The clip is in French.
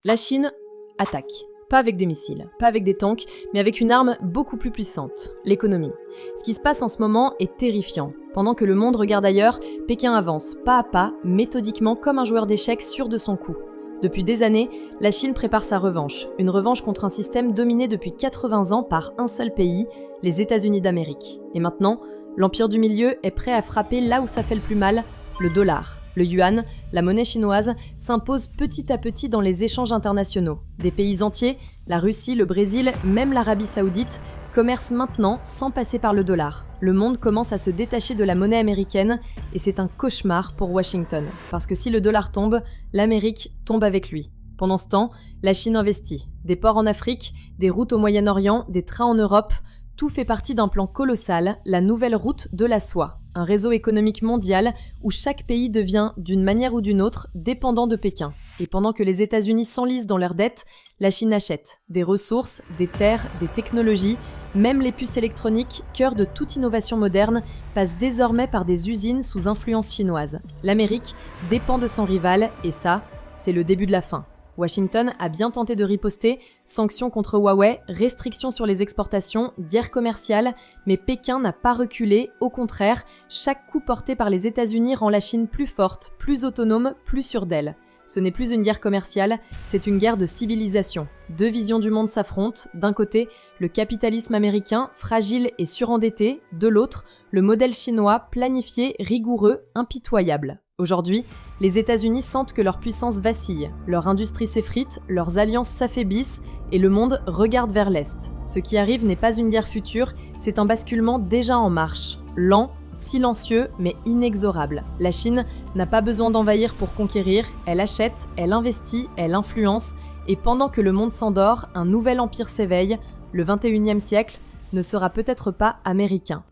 La Chine attaque. Pas avec des missiles, pas avec des tanks, mais avec une arme beaucoup plus puissante, l'économie. Ce qui se passe en ce moment est terrifiant. Pendant que le monde regarde ailleurs, Pékin avance pas à pas, méthodiquement comme un joueur d'échecs sûr de son coup. Depuis des années, la Chine prépare sa revanche. Une revanche contre un système dominé depuis 80 ans par un seul pays, les États-Unis d'Amérique. Et maintenant, l'Empire du Milieu est prêt à frapper là où ça fait le plus mal, le dollar. Le yuan, la monnaie chinoise, s'impose petit à petit dans les échanges internationaux. Des pays entiers, la Russie, le Brésil, même l'Arabie Saoudite, commercent maintenant sans passer par le dollar. Le monde commence à se détacher de la monnaie américaine et c'est un cauchemar pour Washington. Parce que si le dollar tombe, l'Amérique tombe avec lui. Pendant ce temps, la Chine investit. Des ports en Afrique, des routes au Moyen-Orient, des trains en Europe, tout fait partie d'un plan colossal, la nouvelle route de la soie. Un réseau économique mondial où chaque pays devient, d'une manière ou d'une autre, dépendant de Pékin. Et pendant que les États-Unis s'enlisent dans leurs dettes, la Chine achète des ressources, des terres, des technologies, même les puces électroniques, cœur de toute innovation moderne, passent désormais par des usines sous influence chinoise. L'Amérique dépend de son rival et ça, c'est le début de la fin. Washington a bien tenté de riposter, sanctions contre Huawei, restrictions sur les exportations, guerre commerciale, mais Pékin n'a pas reculé, au contraire, chaque coup porté par les États-Unis rend la Chine plus forte, plus autonome, plus sûre d'elle. Ce n'est plus une guerre commerciale, c'est une guerre de civilisation. Deux visions du monde s'affrontent, d'un côté, le capitalisme américain, fragile et surendetté, de l'autre, le modèle chinois, planifié, rigoureux, impitoyable. Aujourd'hui, les États-Unis sentent que leur puissance vacille, leur industrie s'effrite, leurs alliances s'affaiblissent et le monde regarde vers l'Est. Ce qui arrive n'est pas une guerre future, c'est un basculement déjà en marche. Lent, silencieux, mais inexorable. La Chine n'a pas besoin d'envahir pour conquérir, elle achète, elle investit, elle influence, et pendant que le monde s'endort, un nouvel empire s'éveille, le 21e siècle ne sera peut-être pas américain.